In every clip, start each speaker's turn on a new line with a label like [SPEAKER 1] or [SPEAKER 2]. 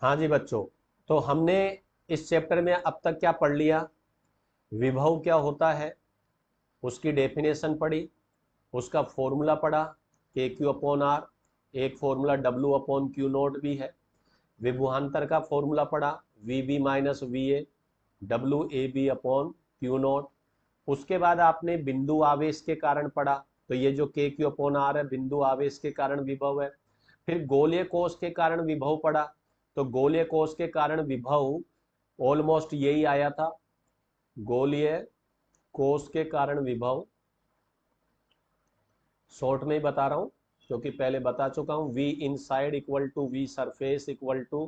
[SPEAKER 1] हाँ जी बच्चों, तो हमने इस चैप्टर में अब तक क्या पढ़ लिया? विभव क्या होता है, उसकी डेफिनेशन पढ़ी, उसका फॉर्मूला पढ़ा, के क्यू अपॉन आर। एक formula W upon Q naught भी है। विभवांतर का फॉर्मूला पढ़ा, V B minus V A, W A B upon Q naught. उसके बाद आपने बिंदु आवेश के कारण पढ़ा, तो ये जो के क्यू अपॉन आर है बिंदु आवेश के कारण विभव है। फिर गोलीय कोष के कारण विभव पढ़ा, तो गोलीय कोष के कारण विभव ऑलमोस्ट यही आया था। गोलीय कोष के कारण विभव, शॉर्ट में ही बता रहा हूं क्योंकि पहले बता चुका हूं, V inside equal to V surface equal to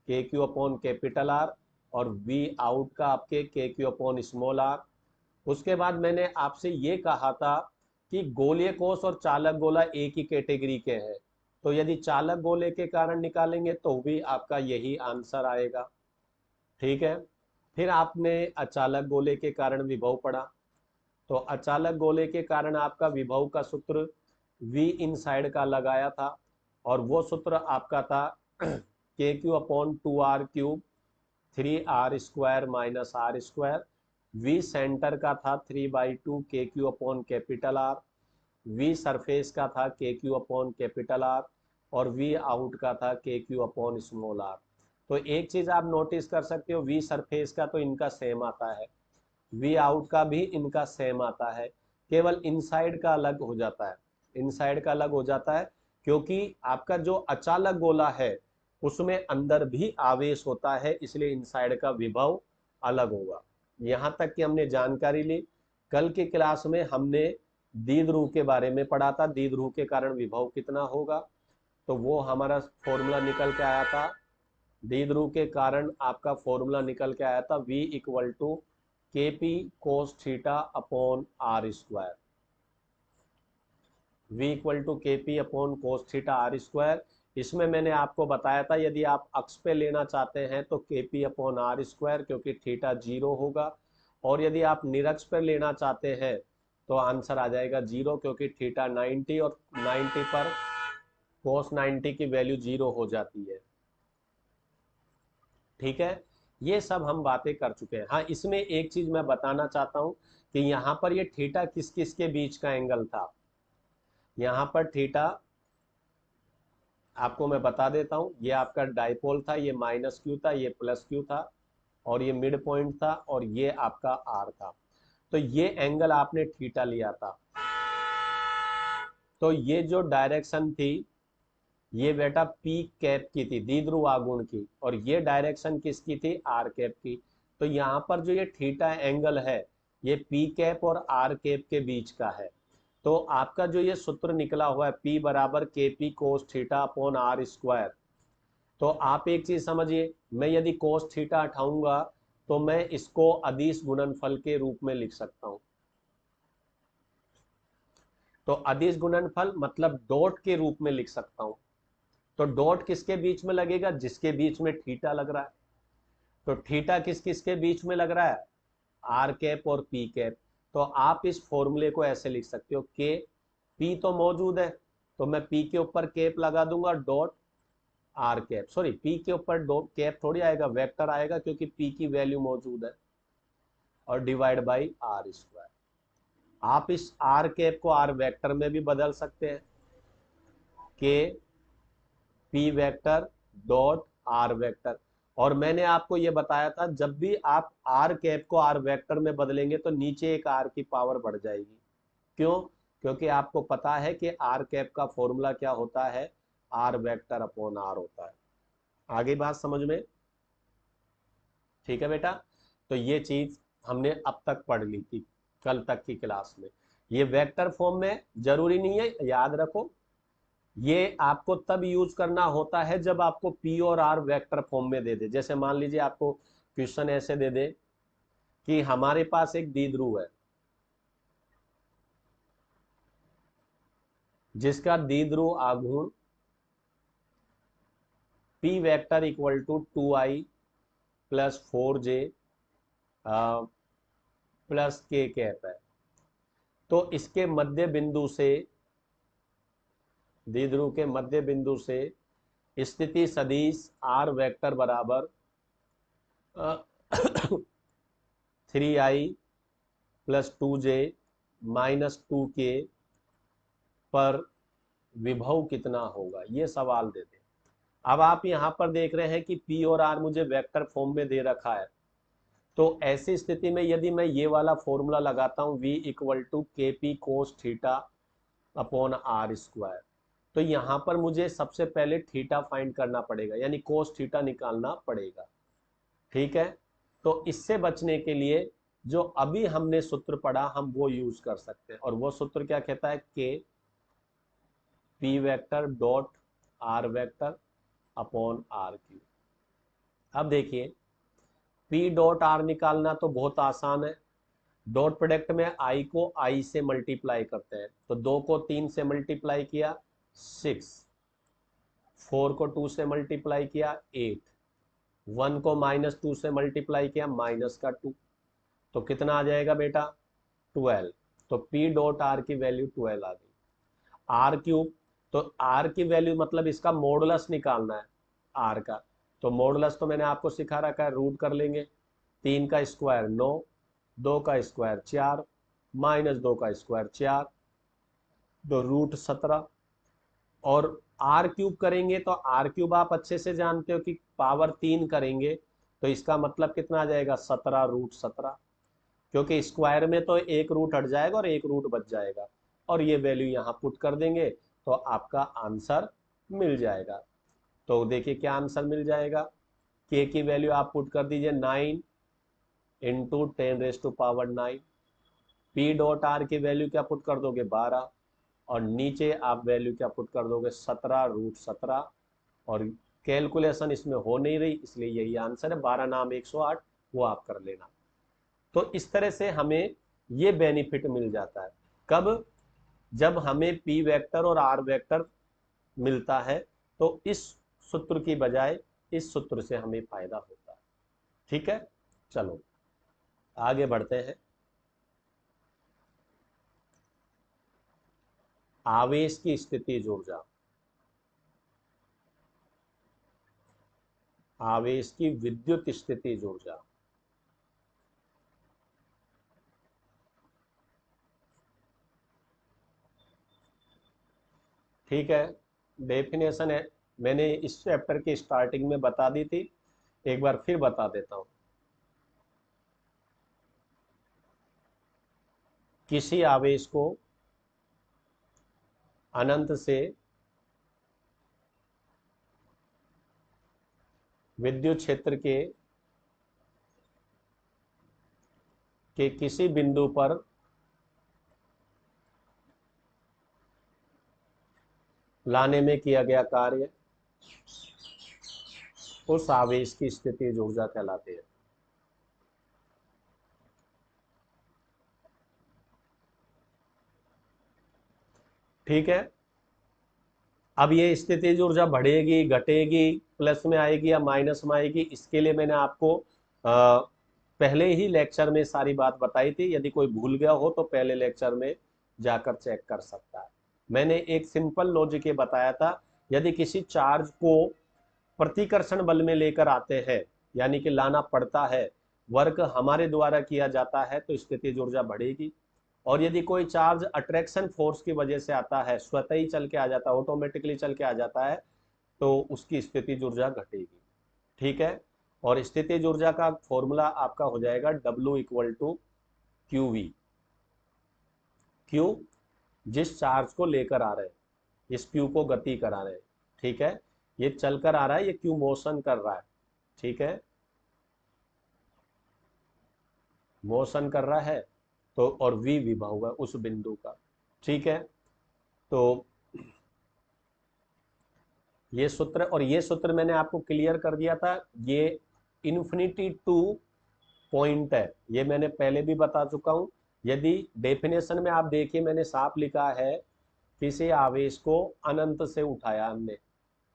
[SPEAKER 1] K Q upon capital R, और वी आउट का आपके के क्यू अपॉन स्मॉल आर। उसके बाद मैंने आपसे ये कहा था कि गोलीय कोष और चालक गोला एक ही कैटेगरी के हैं, तो यदि चालक गोले के कारण निकालेंगे तो भी आपका यही आंसर आएगा। ठीक है। फिर आपने अचालक गोले के कारण विभव पढ़ा, तो अचालक गोले के कारण आपका विभव का सूत्र v इन साइड का लगाया था, और वो सूत्र आपका था K Q upon two R cube, 3r² minus R square. V centre का था 3/2 K Q upon capital R, V surface का था K Q upon capital R, और वी आउट का था K Q upon small are. तो एक चीज आप नोटिस कर सकते हो, वी सरफेस का तो इनका सेम आता है, वी आउट का भी इनका सेम आता है, केवल इनसाइड का अलग हो जाता है। इनसाइड का अलग हो जाता है क्योंकि आपका जो अचालक गोला है उसमें अंदर भी आवेश होता है, इसलिए इनसाइड का विभव अलग होगा। यहां तक कि हमने जानकारी ली। कल की क्लास में हमने द्विध्रुव के बारे में पढ़ा था, द्विध्रुव के कारण विभव कितना होगा, तो वो हमारा फॉर्मूला निकल के आया था। द्विध्रुव के कारण आपका फॉर्मूला निकल के आया था v equal to K P cos theta upon R square. v equal to K P upon cos theta R square. इसमें मैंने आपको बताया था यदि आप अक्ष पे लेना चाहते हैं तो के पी अपॉन आर स्क्वायर, क्योंकि थीटा 0 होगा, और यदि आप निरक्ष पे लेना चाहते हैं तो आंसर आ जाएगा 0, क्योंकि थीटा 90 और 90 पर कोस 90 की वैल्यू 0 हो जाती है। ठीक है। ये सब हम बातें कर चुके हैं। हाँ, इसमें एक चीज मैं बताना चाहता हूं कि यहां पर ये थीटा किस किस के बीच का एंगल था। यहां पर थीटा आपको मैं बता देता हूं, ये आपका डाइपोल था, ये माइनस क्यू था, ये प्लस क्यू था, और ये मिड पॉइंट था, और ये आपका आर था। तो ये एंगल आपने थीटा लिया था, तो ये जो डायरेक्शन थी ये बेटा पी कैप की थी, द्विध्रुव आघूर्ण की, और ये डायरेक्शन किसकी थी? आर कैप की। तो यहाँ पर जो ये थीटा एंगल है ये पी कैप और आर कैप के बीच का है। तो आपका जो ये सूत्र निकला हुआ है P बराबर K P cos theta upon R square, तो आप एक चीज समझिए, मैं यदि कोस थीटा उठाऊंगा तो मैं इसको अदिश गुणनफल के रूप में लिख सकता हूं। तो अदिश गुणनफल मतलब डॉट के रूप में लिख सकता हूं। तो डॉट किसके बीच में लगेगा? जिसके बीच में थीटा लग रहा है। तो थीटा किस किस के बीच में लग रहा है? आर कैप और पी कैप। तो आप इस फॉर्मूले को ऐसे लिख सकते हो, के पी तो मौजूद है तो मैं पी के ऊपर कैप लगा दूंगा, dot are cap, sorry P के ऊपर डॉट कैप थोड़ी आएगा, वेक्टर आएगा, क्योंकि पी की वैल्यू मौजूद है, और डिवाइड बाई आर स्क्वायर। आप इस आर कैप को आर वेक्टर में भी बदल सकते हैं, K P vector dot R vector. और मैंने आपको यह बताया था जब भी आप आर कैप को आर वेक्टर में बदलेंगे तो नीचे एक आर की पावर बढ़ जाएगी। क्यों? क्योंकि आपको पता है कि आर कैप का फॉर्मूला क्या होता है? आर वेक्टर अपॉन आर होता है। आगे बात समझ में? ठीक है बेटा। तो ये चीज हमने अब तक पढ़ ली थी कल तक की क्लास में। ये वेक्टर फॉर्म में जरूरी नहीं है, याद रखो, ये आपको तब यूज करना होता है जब आपको पी और आर वेक्टर फॉर्म में दे दे। जैसे मान लीजिए आपको क्वेश्चन ऐसे दे दे कि हमारे पास एक द्विध्रुव है जिसका द्विध्रुव आघूर्ण P vector equal to 2i plus 4j plus K cap है। तो इसके मध्य बिंदु से, द्विध्रुव के मध्य बिंदु से स्थिति सदिश आर वेक्टर बराबर 3i plus 2j minus 2k पर विभव कितना होगा, ये सवाल देते हैं। अब आप यहां पर देख रहे हैं कि p और r मुझे वेक्टर फॉर्म में दे रखा है, तो ऐसी स्थिति में यदि मैं ये वाला फॉर्मूला लगाता हूं v equal to K P cos theta upon R square, तो यहां पर मुझे सबसे पहले थीटा फाइंड करना पड़ेगा, यानी कोस थीटा निकालना पड़ेगा। ठीक है, तो इससे बचने के लिए जो अभी हमने सूत्र पढ़ा हम वो यूज कर सकते हैं, और वो सूत्र क्या कहता है, K P vector dot R vector upon R Q. अब देखिए पी डॉट आर निकालना तो बहुत आसान है। डॉट प्रोडक्ट में आई को आई से मल्टीप्लाई करते हैं, तो 2 को 3 से मल्टीप्लाई किया 6, 4 को 2 से मल्टीप्लाई किया 8, 1 को -2 से मल्टीप्लाई किया -2, तो कितना आ जाएगा बेटा 12। तो P डॉट आर की वैल्यू 12 आ गई। आर क्यूब, तो आर की वैल्यू मतलब इसका मॉडुलस निकालना है आर का, तो मॉडुलस तो मैंने आपको सिखा रखा है, रूट कर लेंगे। 3 का स्क्वायर 9, 2 का स्क्वायर 4, -2 का स्क्वायर 4, तो रूट 17। और आर क्यूब करेंगे तो आर क्यूब आप अच्छे से जानते हो कि पावर 3 करेंगे, तो इसका मतलब कितना आ जाएगा 17 रूट 17, क्योंकि स्क्वायर में तो एक रूट हट जाएगा और एक रूट बच जाएगा, और ये वैल्यू यहाँ पुट कर देंगे तो आपका आंसर मिल जाएगा। तो देखिए क्या आंसर मिल जाएगा, के की वैल्यू आप पुट कर दीजिए 9 इंटू 10⁻⁹। पी डॉट आर की वैल्यू क्या पुट कर दोगे 12, और नीचे आप वैल्यू क्या पुट कर दोगे 17 रूट 17, और कैलकुलेशन इसमें हो नहीं रही इसलिए यही आंसर है, 12 नाम 108, वो आप कर लेना। तो इस तरह से हमें ये बेनिफिट मिल जाता है, कब, जब हमें पी वेक्टर और आर वेक्टर मिलता है तो इस सूत्र की बजाय इस सूत्र से हमें फायदा होता है। ठीक है, चलो आगे बढ़ते हैं। आवेश की स्थितिज ऊर्जा, आवेश की विद्युत स्थितिज ऊर्जा। ठीक है, डेफिनेशन है मैंने इस चैप्टर की स्टार्टिंग में बता दी थी, एक बार फिर बता देता हूं। किसी आवेश को अनंत से विद्युत क्षेत्र के किसी बिंदु पर लाने में किया गया कार्य उस आवेश की स्थितिज ऊर्जा कहलाती है। ठीक है, अब ये स्थितिज ऊर्जा बढ़ेगी घटेगी, प्लस में आएगी या माइनस में आएगी, इसके लिए मैंने आपको पहले ही लेक्चर में सारी बात बताई थी, यदि कोई भूल गया हो तो पहले लेक्चर में जाकर चेक कर सकता है। मैंने एक सिंपल लॉजिक ये बताया था, यदि किसी चार्ज को प्रतिकर्षण बल में लेकर आते हैं, यानी कि लाना पड़ता है, वर्क हमारे द्वारा किया जाता है, तो स्थितिज ऊर्जा बढ़ेगी। और यदि कोई चार्ज अट्रैक्शन फोर्स की वजह से आता है, स्वतः ही चल के आ जाता है, ऑटोमेटिकली चल के आ जाता है, तो उसकी स्थितिज ऊर्जा घटेगी। ठीक है, और स्थितिज ऊर्जा का फॉर्मूला आपका हो जाएगा W equal to Q V. Q जिस चार्ज को लेकर आ रहे हैं, इस क्यू को गति करा रहे हैं। ठीक है, ये चलकर आ रहा है, ये क्यू मोशन कर रहा है। ठीक है, मोशन कर रहा है, तो और वी विभव है उस बिंदु का। ठीक है, तो ये सूत्र, और ये सूत्र मैंने आपको क्लियर कर दिया था, ये इन्फिनिटी टू पॉइंट है, ये मैंने पहले भी बता चुका हूं। यदि डेफिनेशन में आप देखिए मैंने साफ लिखा है, किसी आवेश को अनंत से उठाया हमने,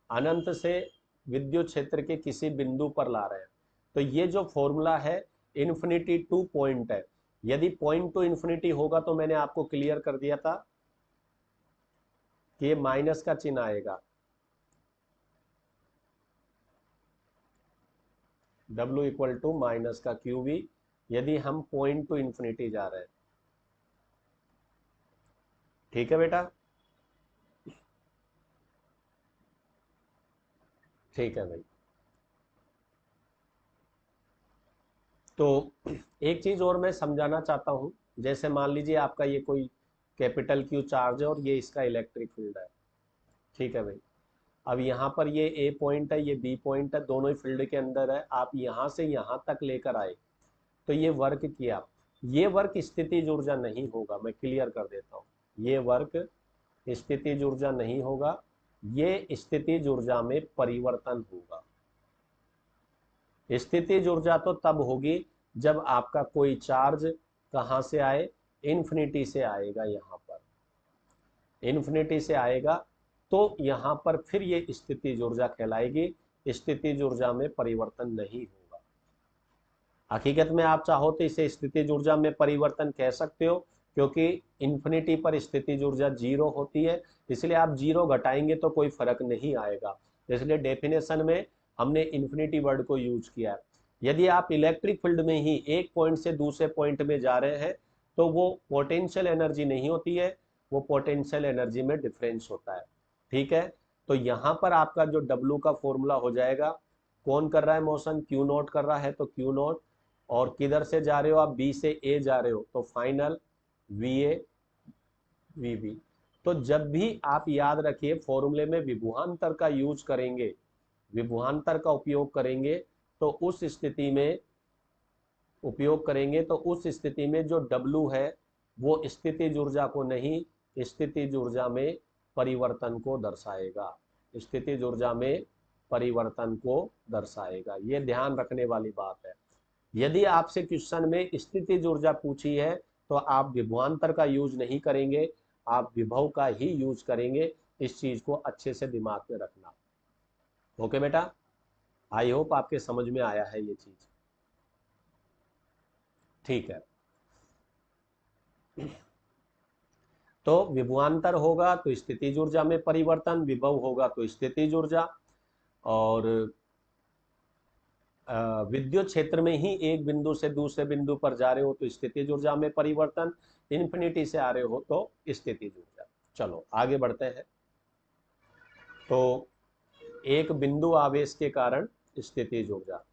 [SPEAKER 1] अनंत से विद्युत क्षेत्र के किसी बिंदु पर ला रहे हैं, तो ये जो फॉर्मूला है इन्फिनिटी टू पॉइंट है। यदि पॉइंट टू इन्फिनिटी होगा तो मैंने आपको क्लियर कर दिया था कि ये माइनस का चिन्ह आएगा, W इक्वल टू माइनस का क्यू वी, यदि हम पॉइंट टू इन्फिनिटी जा रहे हैं। ठीक है बेटा, ठीक है भाई। तो एक चीज और मैं समझाना चाहता हूं, जैसे मान लीजिए आपका ये कोई कैपिटल क्यू चार्ज है और ये इसका इलेक्ट्रिक फील्ड है। ठीक है भाई, अब यहाँ पर ये ए पॉइंट है, ये बी पॉइंट है, दोनों ही फील्ड के अंदर है। आप यहाँ से यहाँ तक लेकर आए तो ये वर्क किया, ये वर्क स्थितिज ऊर्जा नहीं होगा, मैं क्लियर कर देता हूँ। ये वर्क स्थितिज ऊर्जा नहीं होगा, ये स्थितिज ऊर्जा में परिवर्तन होगा। स्थितिज ऊर्जा तो तब होगी जब आपका कोई चार्ज कहाँ से आए, इन्फिनिटी से आएगा, यहाँ पर इन्फिनिटी से आएगा, तो यहाँ पर फिर ये स्थितिज ऊर्जा कहलाएगी। स्थितिज ऊर्जा में परिवर्तन नहीं होगा। हकीकत में आप चाहो तो इसे स्थितिज ऊर्जा में परिवर्तन कह सकते हो, क्योंकि इन्फिनिटी पर स्थितिज ऊर्जा जीरो होती है, इसलिए आप जीरो घटाएंगे तो कोई फर्क नहीं आएगा। इसलिए डेफिनेशन में हमने इन्फिनिटी वर्ड को यूज किया है। यदि आप इलेक्ट्रिक फील्ड में ही एक पॉइंट से दूसरे पॉइंट में जा रहे हैं तो वो पोटेंशियल एनर्जी नहीं होती है, वो पोटेंशियल एनर्जी में डिफरेंस होता है। ठीक है, तो यहाँ पर आपका जो डब्लू का फॉर्मूला हो जाएगा, कौन कर रहा है मोशन, क्यू नॉट कर रहा है, तो क्यू नॉट, और किधर से जा रहे हो आप, बी से ए जा रहे हो, तो final V A V B. तो जब भी आप याद रखिए फॉर्मूले में विभवांतर का यूज करेंगे, विभवांतर का उपयोग करेंगे, तो उस स्थिति में उपयोग करेंगे तो उस स्थिति में जो W है वो स्थितिज ऊर्जा को नहीं, स्थितिज ऊर्जा में परिवर्तन को दर्शाएगा, स्थितिज ऊर्जा में परिवर्तन को दर्शाएगा। ये ध्यान रखने वाली बात है। यदि आपसे क्वेश्चन में स्थितिज ऊर्जा पूछी है तो आप विभवांतर का यूज नहीं करेंगे, आप विभव का ही यूज करेंगे। इस चीज को अच्छे से दिमाग में रखना। ओके बेटा, आई होप आपके समझ में आया है ये चीज। ठीक है, तो विभवांतर होगा तो स्थितिज ऊर्जा में परिवर्तन, विभव होगा तो स्थितिज ऊर्जा। और विद्युत क्षेत्र में ही एक बिंदु से दूसरे बिंदु पर जा रहे हो तो स्थितिज ऊर्जा में परिवर्तन, इन्फिनिटी से आ रहे हो तो स्थितिज ऊर्जा। चलो आगे बढ़ते हैं। तो एक बिंदु आवेश के कारण स्थितिज ऊर्जा,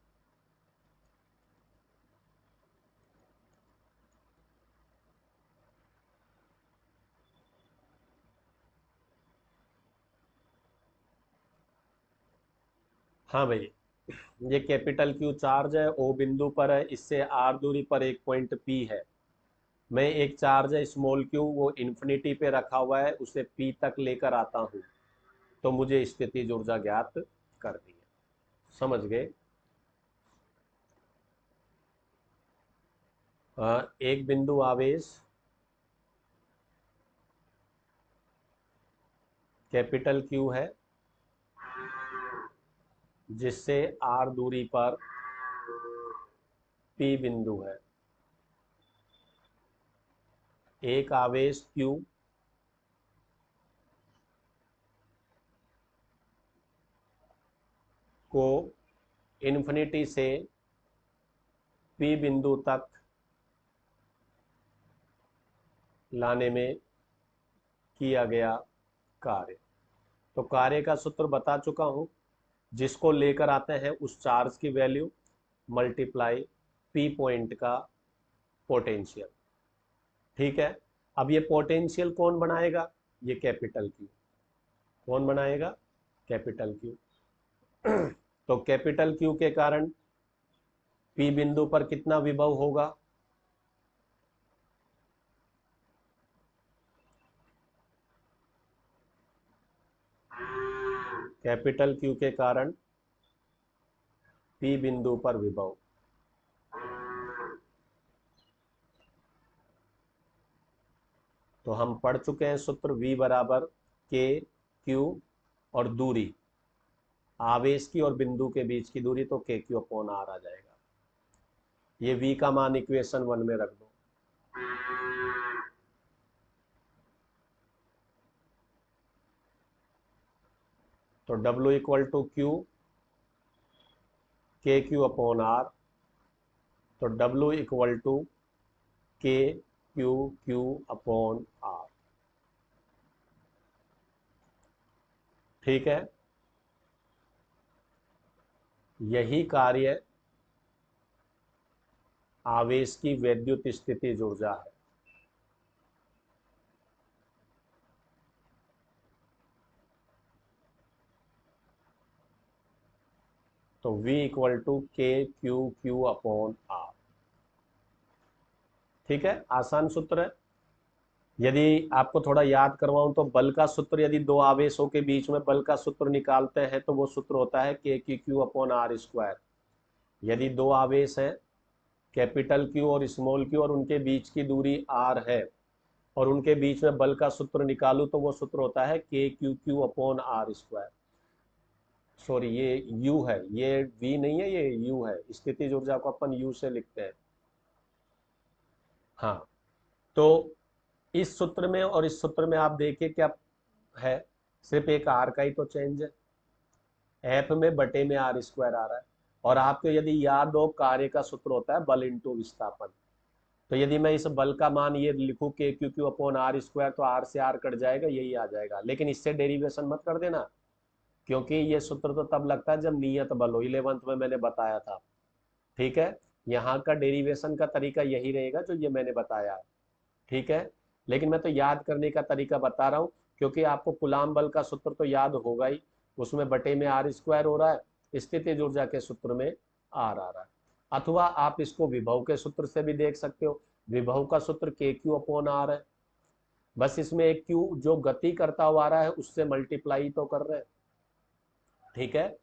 [SPEAKER 1] हाँ भाई, ये कैपिटल क्यू चार्ज है, ओ बिंदु पर है, इससे आर दूरी पर एक पॉइंट पी है। मैं एक चार्ज है स्मॉल क्यू, वो इन्फिनिटी पे रखा हुआ है, उसे पी तक लेकर आता हूँ, तो मुझे स्थितिज ऊर्जा ज्ञात करनी है। समझ गए? एक बिंदु आवेश कैपिटल क्यू है, जिससे आर दूरी पर पी बिंदु है। एक आवेश क्यू को इन्फिनिटी से पी बिंदु तक लाने में किया गया कार्य। तो कार्य का सूत्र बता चुका हूं, जिसको लेकर आते हैं उस चार्ज की वैल्यू मल्टीप्लाई पी पॉइंट का पोटेंशियल। ठीक है, अब ये पोटेंशियल कौन बनाएगा, ये कैपिटल क्यू। कौन बनाएगा, कैपिटल क्यू। तो कैपिटल क्यू के कारण पी बिंदु पर कितना विभव होगा, कैपिटल क्यू के कारण पी बिंदु पर विभव, तो हम पढ़ चुके हैं सूत्र, V बराबर के क्यू और दूरी, आवेश की और बिंदु के बीच की दूरी, तो के क्यू अपॉन आर आ जाएगा। ये V का मान इक्वेशन 1 में रख दो। तो W इक्वल टू क्यू के क्यू अपॉन आर, तो W equal to K Q Q upon are. ठीक है, यही कार्य आवेश की वैद्युत स्थितिज ऊर्जा है। तो V equal to K Q Q upon are. ठीक है, आसान सूत्र है। यदि आपको थोड़ा याद करवाऊं तो बल का सूत्र, यदि दो आवेशों के बीच में बल का सूत्र निकालते हैं तो वो सूत्र होता है K Q Q upon R square. यदि दो आवेश हैं, कैपिटल क्यू और स्मॉल क्यू, और उनके बीच की दूरी आर है, और उनके बीच में बल का सूत्र निकालूं तो वो सूत्र होता है K Q Q upon R square. Sorry, ये यू है, ये वी नहीं है, ये यू है। स्थितिज ऊर्जा को अपन यू से लिखते हैं। हाँ, तो इस सूत्र में और इस सूत्र में आप देखिए क्या है, सिर्फ एक आर का ही तो चेंज है। एफ में बटे में आर स्क्वायर आ रहा है। और आपको यदि याद हो, कार्य का सूत्र होता है बल इंटू विस्थापन। तो यदि मैं इस बल का मान ये लिखूं K Q Q upon R square, तो आर से आर कट जाएगा, यही आ जाएगा। लेकिन इससे डेरिवेशन मत कर देना, क्योंकि ये सूत्र तो तब लगता है जब नियत बल हो। 11th में मैंने बताया था। ठीक है, यहाँ का डेरिवेशन का तरीका यही रहेगा जो ये मैंने बताया है। ठीक है, लेकिन मैं तो याद करने का तरीका बता रहा हूँ, क्योंकि आपको कूलाम बल का सूत्र तो याद होगा ही, उसमें बटे में आर स्क्वायर हो रहा है, स्थितिज ऊर्जा के सूत्र में आर आ रहा है। अथवा आप इसको विभव के सूत्र से भी देख सकते हो। विभव का सूत्र के क्यू अपॉन आर है, बस इसमें एक क्यू जो गति करता हुआ आ रहा है उससे मल्टीप्लाई तो कर रहे हैं। ठीक है,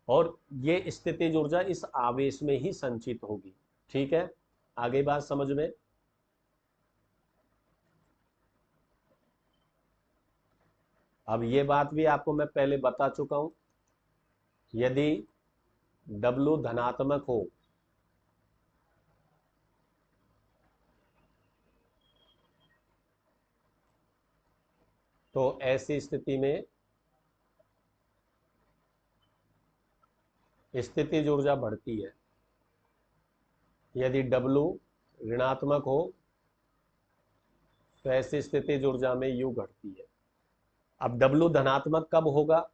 [SPEAKER 1] और ये स्थितिज ऊर्जा इस आवेश में ही संचित होगी। ठीक है, आगे बात समझ में। अब ये बात भी आपको मैं पहले बता चुका हूं, यदि W धनात्मक हो तो ऐसी स्थिति में स्थितिज ऊर्जा बढ़ती है। यदि W ऋणात्मक हो तो ऐसी स्थितिज ऊर्जा में U घटती है। अब W धनात्मक कब होगा,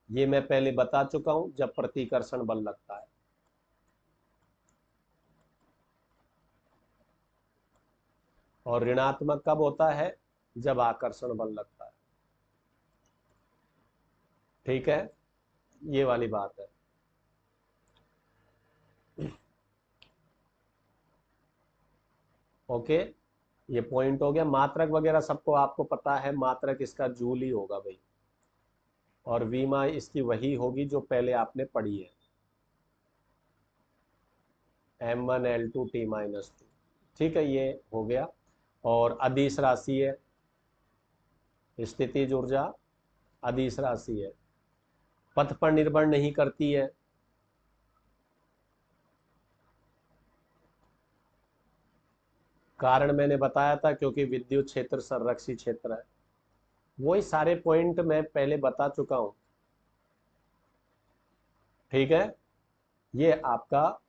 [SPEAKER 1] ये मैं पहले बता चुका हूं, जब प्रतिकर्षण बल लगता है। और ऋणात्मक कब होता है, जब आकर्षण बल लगता है। ठीक है, ये वाली बात है। ओके, ये पॉइंट हो गया। मात्रक वगैरह सबको आपको पता है, मात्रक इसका जूल ही होगा भाई, और वीमा इसकी वही होगी जो पहले आपने पढ़ी है, M1L2T-2। ठीक है, ये हो गया। और अदिश राशि है, स्थितिज ऊर्जा अदिश राशि है, पथ पर निर्भर नहीं करती है। कारण मैंने बताया था, क्योंकि विद्युत क्षेत्र संरक्षित क्षेत्र है। वही सारे पॉइंट मैं पहले बता चुका हूं। ठीक है, ये आपका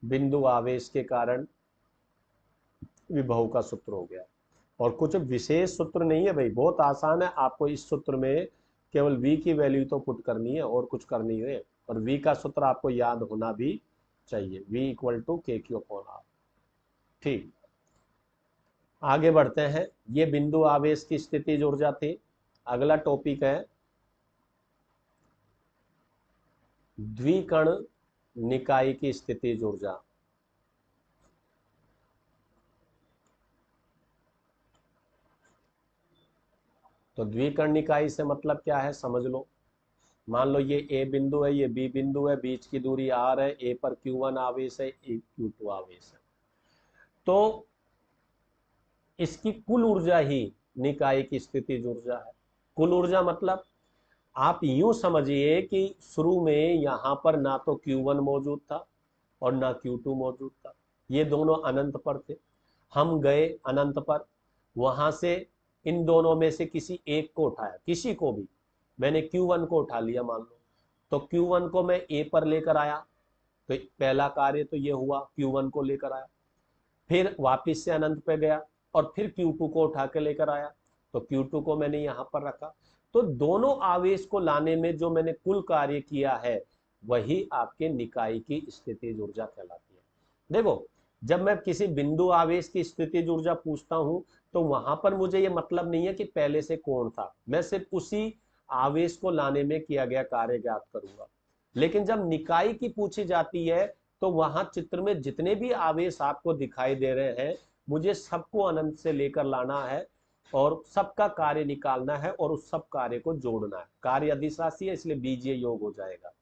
[SPEAKER 1] बिंदु आवेश के कारण विभव का सूत्र हो गया। और कुछ विशेष सूत्र नहीं है भाई, बहुत आसान है। आपको इस सूत्र में केवल V की वैल्यू तो पुट करनी है, और कुछ करनी है। और V का सूत्र आपको याद होना भी चाहिए, V equal to K Q upon are. ठीक, आगे बढ़ते हैं। ये बिंदु आवेश की स्थितिज ऊर्जा थी। अगला टॉपिक है द्विकण निकाय की स्थितिज ऊर्जा। तो द्विकण निकाय से मतलब क्या है, समझ लो। मान लो ये ए बिंदु है, ये बी बिंदु है, बीच की दूरी आर है, ए पर Q1 आवेश है, ए Q2 आवेश है। तो इसकी कुल ऊर्जा ही निकाय की स्थितिज ऊर्जा है। कुल ऊर्जा मतलब आप यूं समझिए कि शुरू में यहां पर ना तो Q1 मौजूद था और ना Q2 मौजूद था, ये दोनों अनंत पर थे। हम गए अनंत पर, वहां से इन दोनों में से किसी एक को उठाया, किसी को भी। मैंने Q1 को उठा लिया मान लो, तो Q1 को मैं ए पर लेकर आया, तो पहला कार्य तो ये हुआ, Q1 को लेकर आया, फिर वापिस से अनंत पे गया और फिर Q2 को उठा के लेकर आया, तो Q2 को मैंने यहां पर रखा। तो दोनों आवेश को लाने में जो मैंने कुल कार्य किया है वही आपके निकाय की स्थितिज ऊर्जा कहलाती है। देखो, जब मैं किसी बिंदु आवेश की स्थितिज ऊर्जा पूछता हूं तो वहां पर मुझे ये मतलब नहीं है कि पहले से कौन था, मैं सिर्फ उसी आवेश को लाने में किया गया कार्य ज्ञात करूंगा। लेकिन जब निकाय की पूछी जाती है तो वहां चित्र में जितने भी आवेश आपको दिखाई दे रहे हैं मुझे सबको अनंत से लेकर लाना है और सबका कार्य निकालना है और उस सब कार्य को जोड़ना है। कार्य अधिशासी है इसलिए बीजीय योग हो जाएगा।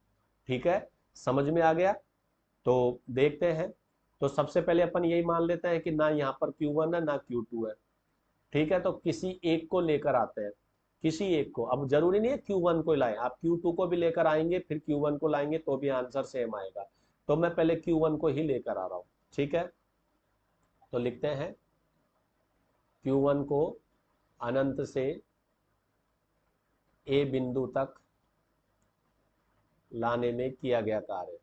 [SPEAKER 1] ठीक है, समझ में आ गया? तो देखते हैं। तो सबसे पहले अपन यही मान लेते हैं कि ना यहाँ पर Q1 है ना Q2 है। ठीक है, तो किसी एक को लेकर आते हैं, किसी एक को। अब जरूरी नहीं है Q1 को लाएं, आप Q2 को भी लेकर आएंगे फिर Q1 को लाएंगे तो भी आंसर सेम आएगा। तो मैं पहले Q1 को ही लेकर आ रहा हूं। ठीक है, तो लिखते हैं Q1 को अनंत से A बिंदु तक लाने में किया गया कार्य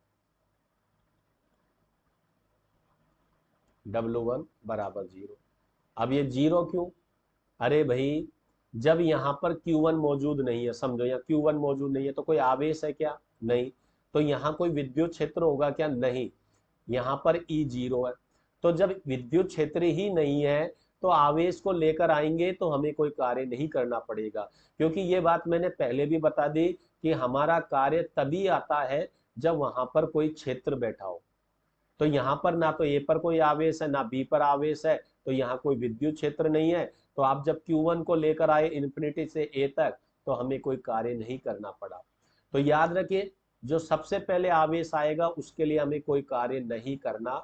[SPEAKER 1] W1 बराबर 0। अब ये 0 क्यों? अरे भाई, जब यहां पर Q1 मौजूद नहीं है, समझो यहाँ Q1 मौजूद नहीं है तो कोई आवेश है क्या? नहीं। तो यहाँ कोई विद्युत क्षेत्र होगा क्या? नहीं। यहाँ पर E0 है। तो जब विद्युत क्षेत्र ही नहीं है तो आवेश को लेकर आएंगे तो हमें कोई कार्य नहीं करना पड़ेगा, क्योंकि ये बात मैंने पहले भी बता दी कि हमारा कार्य तभी आता है जब वहां पर कोई क्षेत्र बैठा हो। तो यहाँ पर ना तो ए पर कोई आवेश है ना बी पर आवेश है, तो यहाँ कोई विद्युत क्षेत्र नहीं है। तो आप जब Q1 को लेकर आए इन्फिनिटी से ए तक तो हमें कोई कार्य नहीं करना पड़ा। तो याद रखिए, जो सबसे पहले आवेश आएगा उसके लिए हमें कोई कार्य नहीं करना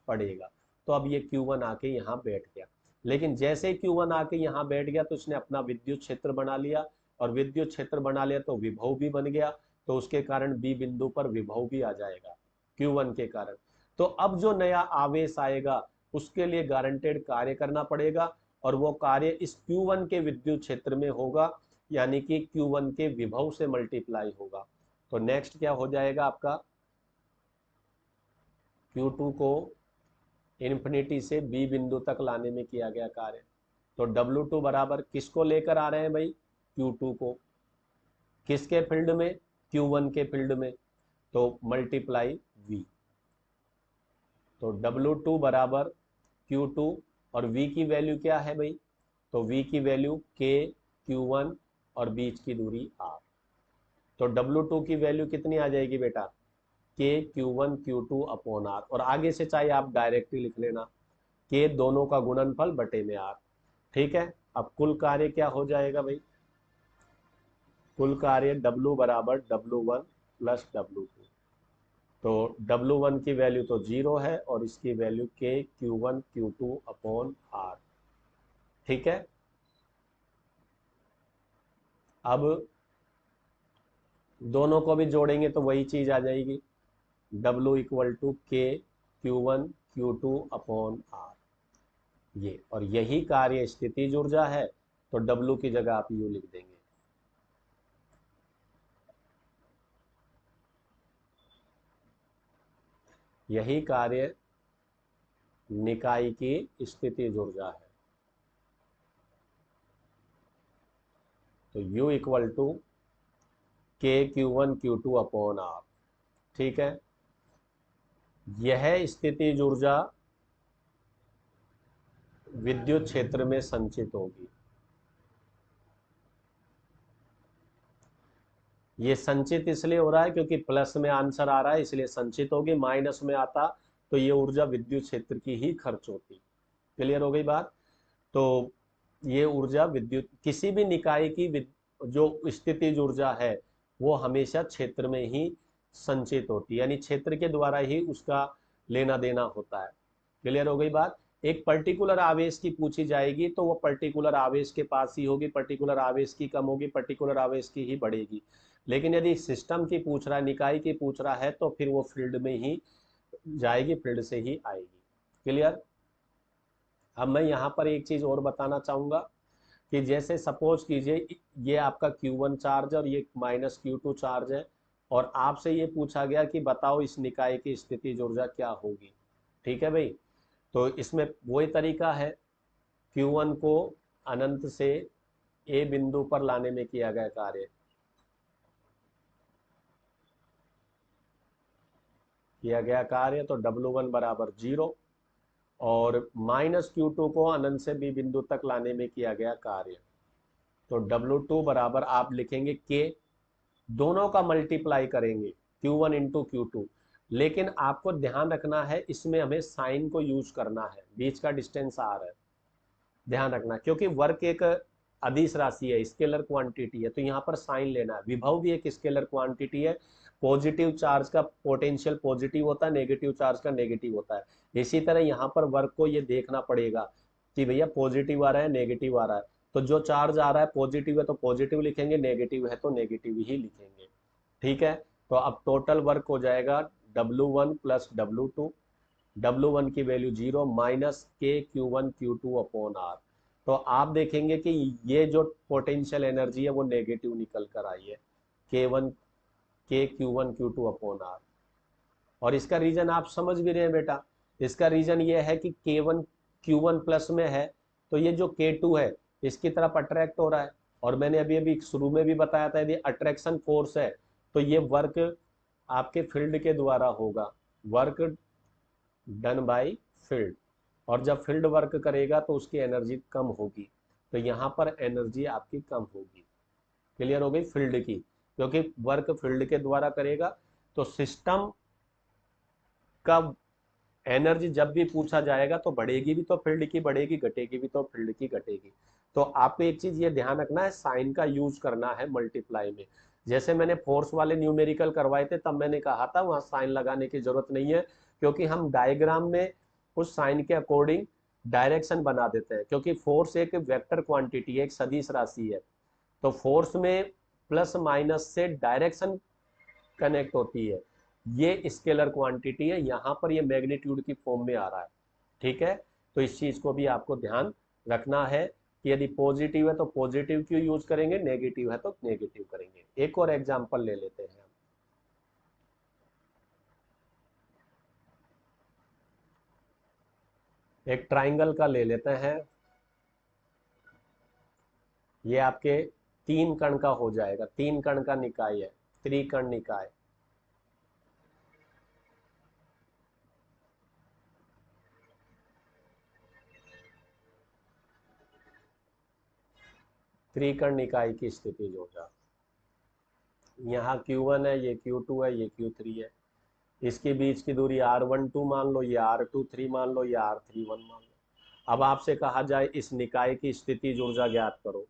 [SPEAKER 1] पड़ेगा। तो अब ये Q1 आके यहाँ बैठ गया, लेकिन जैसे ही Q1 आके यहाँ बैठ गया तो उसने अपना विद्युत क्षेत्र बना लिया, और विद्युत क्षेत्र बना लिया तो विभव भी बन गया, तो उसके कारण बी बिंदु पर विभव भी आ जाएगा Q1 के कारण। तो अब जो नया आवेश आएगा उसके लिए गारंटेड कार्य करना पड़ेगा, और वो कार्य इस Q1 के विद्युत क्षेत्र में होगा, यानी कि Q1 के विभव से मल्टीप्लाई होगा। तो नेक्स्ट क्या हो जाएगा आपका? Q2 को इन्फिनिटी से B बिंदु तक लाने में किया गया कार्य। तो W2 बराबर किसको लेकर आ रहे हैं भाई? Q2 को। किसके फील्ड में? Q1 के फील्ड में। तो मल्टीप्लाई V। तो W2 बराबर Q2 और V की वैल्यू क्या है भाई? तो V की वैल्यू K, Q1 और बीच की दूरी R। तो W2 की वैल्यू कितनी आ जाएगी बेटा? K Q1 Q2 upon R, और आगे से चाहे आप डायरेक्टली लिख लेना, K दोनों का गुणनफल बटे में R। ठीक है, अब कुल कार्य क्या हो जाएगा भाई? कुल कार्य W बराबर W1 प्लस W2। तो W1 की वैल्यू तो 0 है और इसकी value K Q1 Q2 upon R। ठीक है, अब दोनों को भी जोड़ेंगे तो वही चीज आ जाएगी, W equal to K Q1 Q2 upon R। ये, और यही कार्य स्थितिज ऊर्जा है, तो W की जगह आप U लिख देंगे। यही कार्य निकाय की स्थितिज ऊर्जा है। तो U equal to K Q1 Q2 upon R। ठीक है, यह स्थितिज ऊर्जा विद्युत क्षेत्र में संचित होगी। ये संचित इसलिए हो रहा है क्योंकि प्लस में आंसर आ रहा है इसलिए संचित होगी, माइनस में आता तो ये ऊर्जा विद्युत क्षेत्र की ही खर्च होती। क्लियर हो गई बात? तो ये ऊर्जा विद्युत, किसी भी निकाय की जो स्थितिज ऊर्जा है वो हमेशा क्षेत्र में ही संचित होती है, यानी क्षेत्र के द्वारा ही उसका लेना देना होता है। क्लियर हो गई बात? एक पर्टिकुलर आवेश की पूछी जाएगी तो वो पर्टिकुलर आवेश के पास ही होगी, पर्टिकुलर आवेश की कम होगी, पर्टिकुलर आवेश की ही बढ़ेगी। लेकिन यदि सिस्टम की पूछ रहा है, निकाय की पूछ रहा है, तो फिर वो फील्ड में ही जाएगी, फील्ड से ही आएगी। क्लियर? अब मैं यहाँ पर एक चीज और बताना चाहूंगा कि जैसे सपोज कीजिए ये आपका Q1 चार्ज है और ये माइनस Q2 चार्ज है, और आपसे ये पूछा गया कि बताओ इस निकाय की स्थितिज ऊर्जा क्या होगी। ठीक है भाई, तो इसमें वही तरीका है, Q1 को अनंत से ए बिंदु पर लाने में किया गया कार्य, तो W1 बराबर 0, और -Q2 को अनंत से बी बिंदु तक लाने में किया गया कार्य, तो W2 बराबर आप लिखेंगे K, दोनों का मल्टीप्लाई करेंगे Q1 इंटू Q2। लेकिन आपको ध्यान रखना है, इसमें हमें साइन को यूज करना है, बीच का डिस्टेंस R है, ध्यान रखना, क्योंकि वर्क एक अदिश राशि है, स्केलर क्वांटिटी है, तो यहाँ पर साइन लेना है। विभव भी एक स्केलर क्वांटिटी है, पॉजिटिव चार्ज का पोटेंशियल पॉजिटिव होता है, नेगेटिव चार्ज का नेगेटिव होता है। इसी तरह यहाँ पर वर्क को ये देखना पड़ेगा कि भैया पॉजिटिव आ रहा है, नेगेटिव आ रहा है, तो जो चार्ज आ रहा है पॉजिटिव है तो पॉजिटिव लिखेंगे, नेगेटिव है तो नेगेटिव ही लिखेंगे। ठीक है, तो अब टोटल वर्क हो जाएगा W1 प्लस W2, W1 की value 0 minus KQ1 Q2 upon R। तो आप देखेंगे कि ये जो पोटेंशियल एनर्जी है वो नेगेटिव निकल कर आई है, KQ1 Q2 अपॉन R। और इसका रीजन आप समझ भी रहे हैं बेटा, इसका रीजन ये है कि Q1 प्लस में है, तो ये जो K2 है इसकी तरफ अट्रैक्ट हो रहा है, और मैंने अभी अभी शुरू में भी बताया था यदि अट्रैक्शन फोर्स है तो ये वर्क आपके फील्ड के द्वारा होगा, वर्क डन बाय फील्ड, और जब फील्ड वर्क करेगा तो उसकी एनर्जी कम होगी, तो यहाँ पर एनर्जी आपकी कम होगी। क्लियर हो गई फील्ड की, क्योंकि वर्क फील्ड के द्वारा करेगा, तो सिस्टम का एनर्जी जब भी पूछा जाएगा तो बढ़ेगी भी तो फील्ड की बढ़ेगी, घटेगी भी तो फील्ड की घटेगी। तो आपको एक चीज ये ध्यान रखना है, साइन का यूज करना है मल्टीप्लाई में। जैसे मैंने फोर्स वाले न्यूमेरिकल करवाए थे तब मैंने कहा था वहां साइन लगाने की जरूरत नहीं है, क्योंकि हम डायग्राम में उस साइन के अकॉर्डिंग डायरेक्शन बना देते हैं, क्योंकि फोर्स एक वेक्टर क्वांटिटी है, एक सदिश राशि है, तो फोर्स में प्लस माइनस से डायरेक्शन कनेक्ट होती है, ये स्केलर क्वांटिटी है, यहाँ पर ये मैग्नीट्यूड की फॉर्म में आ रहा है। ठीक है, तो इस चीज को भी आपको ध्यान रखना है कि यदि पॉजिटिव है तो पॉजिटिव क्यों यूज करेंगे, नेगेटिव है तो नेगेटिव करेंगे। एक और एग्जांपल ले लेते हैं, एक ट्राइंगल का ले लेते हैं, ये आपके 3 कण का हो जाएगा, 3 कण का निकाय है, त्रिकण निकाय। त्रिकण निकाय की स्थिति जो है, यहाँ Q1 है, ये Q2 है, ये Q3 है, इसके बीच की दूरी R12 मान लो, ये R23 मान लो, ये R31 मान लो। अब आपसे कहा जाए इस निकाय की स्थितिज ऊर्जा ज्ञात करो,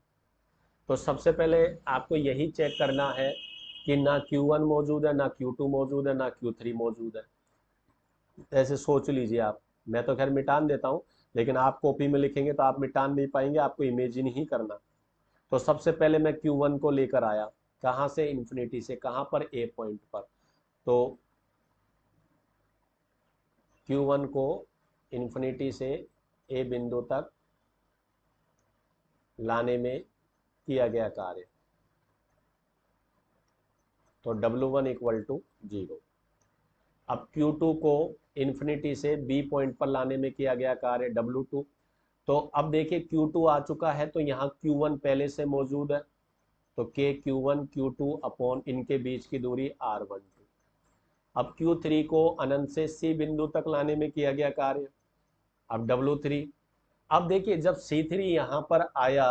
[SPEAKER 1] तो सबसे पहले आपको यही चेक करना है कि ना Q1 मौजूद है, ना Q2 मौजूद है, ना Q3 मौजूद है। ऐसे सोच लीजिए आप, मैं तो खैर मिटान देता हूँ, लेकिन आप कॉपी में लिखेंगे तो आप मिटान नहीं पाएंगे, आपको इमेजिन ही करना। तो सबसे पहले मैं Q1 को लेकर आया, कहाँ से, इन्फिनिटी से, कहाँ पर, ए पॉइंट पर, तो Q1 को इन्फिनिटी से ए बिंदु तक लाने में किया गया कार्य, तो W1 इक्वल टू 0। अब Q2 को इन्फिनिटी से बी पॉइंट पर लाने में किया गया कार्य W2, तो अब देखिए Q2 आ चुका है तो यहाँ Q1 पहले से मौजूद है, तो KQ1 Q2 अपॉन इनके बीच की दूरी R12। अब Q3 को अनंत से C बिंदु तक लाने में किया गया कार्य, अब W3। अब देखिए जब C3 यहाँ पर आया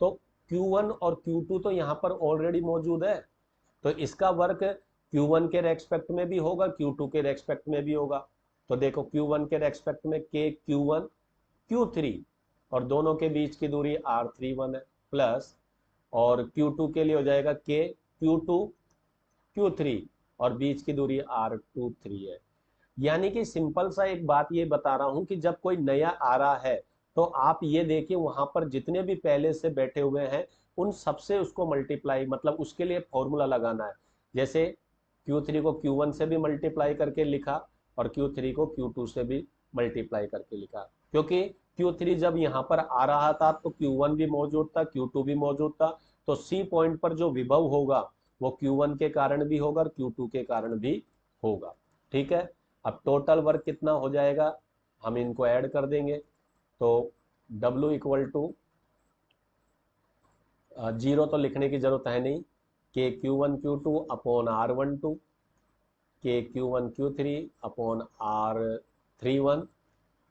[SPEAKER 1] तो Q1 और Q2 तो यहाँ पर ऑलरेडी मौजूद है, तो इसका वर्क Q1 के रेस्पेक्ट में भी होगा, Q2 के रेस्पेक्ट में भी होगा। तो देखो Q1 के रेस्पेक्ट में KQ1 Q3, और दोनों के बीच की दूरी R31 है, प्लस, और Q2 के लिए हो जाएगा KQ2 Q3, और बीच की दूरी R23 है। यानी कि सिंपल सा एक बात ये बता रहा हूं कि जब कोई नया आ रहा है तो आप ये देखिए वहां पर जितने भी पहले से बैठे हुए हैं उन सबसे उसको मल्टीप्लाई, मतलब उसके लिए फॉर्मूला लगाना है। जैसे Q3 को Q1 से भी मल्टीप्लाई करके लिखा, और Q3 को Q2 से भी मल्टीप्लाई करके लिखा, क्योंकि Q3 जब यहाँ पर आ रहा था तो Q1 भी मौजूद था, Q2 भी मौजूद था, तो C पॉइंट पर जो विभव होगा वो Q1 के कारण भी होगा और Q2 के कारण भी होगा। ठीक है, अब टोटल वर्क कितना हो जाएगा, हम इनको ऐड कर देंगे। तो W इक्वल टू 0 तो लिखने की जरूरत है नहीं, के Q1 Q2 अपॉन R12, के Q1 Q3 upon R31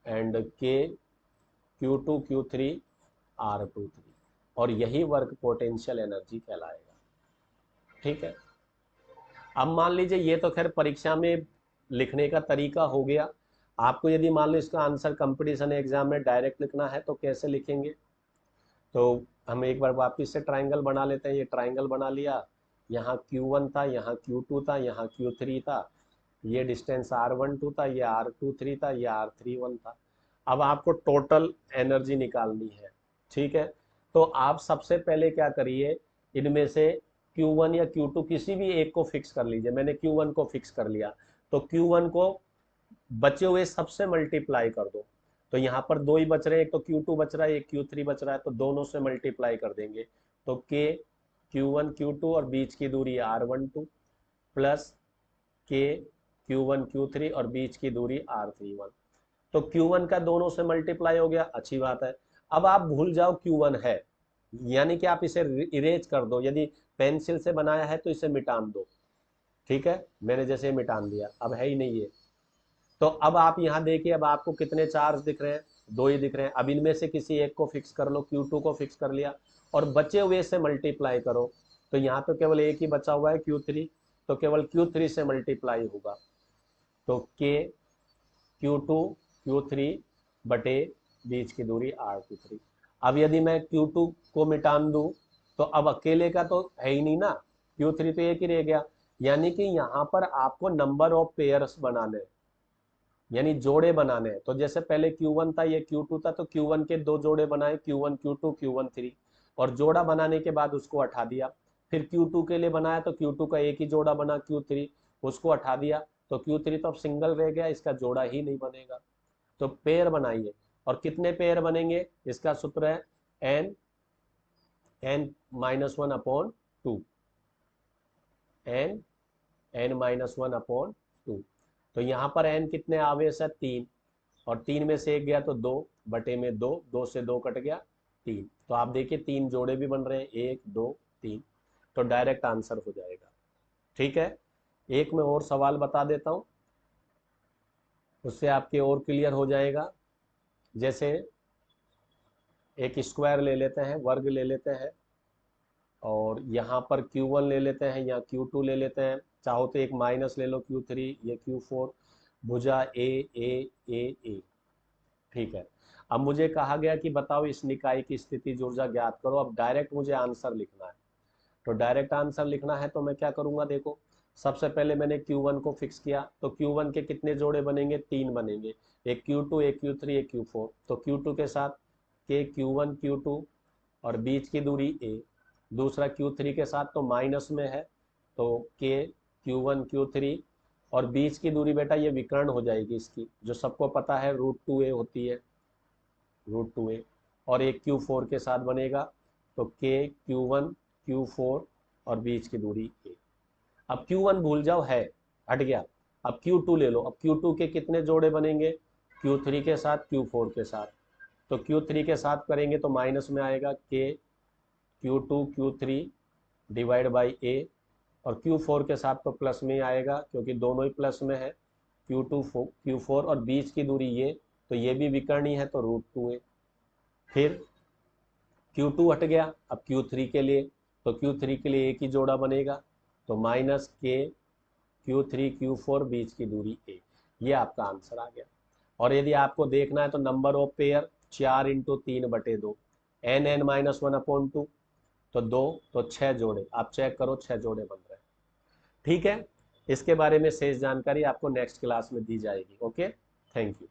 [SPEAKER 1] and के Q2 Q3 R23, और यही वर्क पोटेंशियल एनर्जी कहलाएगा। ठीक है, अब मान लीजिए ये तो खैर परीक्षा में लिखने का तरीका हो गया। आपको यदि मान लो इसका आंसर कंपटीशन एग्जाम में डायरेक्ट लिखना है तो कैसे लिखेंगे, तो हम एक बार वापिस से ट्राइंगल बना लेते हैं। ये ट्राइंगल बना लिया, यहाँ Q1 था, यहाँ Q2 था, यहाँ Q3 था, ये डिस्टेंस R12 था, ये R23 था, ये R31 था। अब आपको टोटल एनर्जी निकालनी है। ठीक है, तो आप सबसे पहले क्या करिए, इनमें से Q1 या Q2 किसी भी एक को फिक्स कर लीजिए। मैंने Q1 को फिक्स कर लिया, तो Q1 को बचे हुए सबसे मल्टीप्लाई कर दो। तो यहाँ पर दो ही बच रहे हैं, एक तो Q2 बच रहा है, एक Q3 बच रहा है, तो दोनों से मल्टीप्लाई कर देंगे। तो K Q1 Q2 और बीच की दूरी R12 plus K Q1 Q3 और बीच की दूरी R31। तो Q1 का दोनों से मल्टीप्लाई हो गया, अच्छी बात है। अब आप भूल जाओ Q1 है, यानी कि आप इसे इरेज कर दो। यदि पेंसिल से बनाया है तो इसे मिटान दो। ठीक है, मैंने जैसे मिटान दिया, अब है ही नहीं है। तो अब आप यहाँ देखिए, अब आपको कितने चार्ज दिख रहे हैं, दो ही दिख रहे हैं। अब इनमें से किसी एक को फिक्स कर लो, Q2 को फिक्स कर लिया और बचे हुए से मल्टीप्लाई करो। तो यहाँ तो केवल एक ही बचा हुआ है Q3, तो केवल Q3 से मल्टीप्लाई होगा। तो K Q2 Q3 बटे बीच की दूरी R23। अब यदि मैं Q2 को मिटान दूं तो अब अकेले का तो है ही नहीं ना, Q3 तो एक ही रह गया। यानी कि यहाँ पर आपको नंबर ऑफ पेयर्स बनाने, यानी जोड़े बनाने हैं। तो जैसे पहले Q1 था, ये Q2 था, तो Q1 के दो जोड़े बनाए, Q1 Q2 Q1 3, और जोड़ा बनाने के बाद उसको हटा दिया। फिर Q2 के लिए बनाया तो Q2 का एक ही जोड़ा बना Q3, उसको हटा दिया, तो Q3 तो अब सिंगल रह गया, इसका जोड़ा ही नहीं बनेगा। तो पेयर बनाइए, और कितने पेयर बनेंगे, इसका सूत्र है n-1/2, n-1/2। तो यहाँ पर n कितने आवेश है, 3, और 3 में से एक गया तो 2 बटे में 2, 2 से 2 कट गया 3। तो आप देखिए 3 जोड़े भी बन रहे हैं, 1 2 3, तो डायरेक्ट आंसर हो जाएगा। ठीक है, एक मैं और सवाल बता देता हूं, उससे आपके और क्लियर हो जाएगा। जैसे एक स्क्वायर ले लेते हैं, वर्ग ले लेते हैं, और यहाँ पर Q1 ले लेते हैं, यहाँ Q2 ले लेते हैं, चाहो तो एक माइनस ले लो Q3, ये Q4, भुजा ए ए ए ए। ठीक है, अब मुझे कहा गया कि बताओ इस निकाय की स्थिति ऊर्जा ज्ञात करो। अब डायरेक्ट मुझे आंसर लिखना है, तो डायरेक्ट आंसर लिखना है तो मैं क्या करूंगा, देखो सबसे पहले मैंने Q1 को फिक्स किया, तो Q1 के कितने जोड़े बनेंगे, 3 बनेंगे, एक Q2 एक Q3 एक Q4। तो Q2 के साथ के Q1 Q2 और बीच की दूरी a, दूसरा Q3 के साथ तो माइनस में है, तो K Q1 Q3 और बीच की दूरी बेटा ये विकर्ण हो जाएगी इसकी, जो सबको पता है √2a होती है, √2a, और एक Q4 के साथ बनेगा, तो K Q1 Q4 और बीच की दूरी a। अब Q1 भूल जाओ, है हट गया। अब Q2 ले लो, अब Q2 के कितने जोड़े बनेंगे, Q3 के साथ Q4 के साथ, तो Q3 के साथ करेंगे तो माइनस में आएगा, K Q2 Q3 divide by a, और Q4 के साथ तो प्लस में ही आएगा क्योंकि दोनों ही प्लस में है, Q2 Q4 और बीच की दूरी ये, तो ये भी विकर्णी है तो √2a। फिर Q2 हट गया, अब Q3 के लिए, तो Q3 के लिए एक ही जोड़ा बनेगा, तो माइनस K Q3 Q4 बीच की दूरी a। ये आपका आंसर आ गया। और यदि आपको देखना है तो नंबर ऑफ पेयर 4 × 3/2, n-1/2, तो 2, तो 6 जोड़े। आप चेक करो 6 जोड़े बन रहे हैं। ठीक है, इसके बारे में शेष जानकारी आपको नेक्स्ट क्लास में दी जाएगी। Okay, thank you.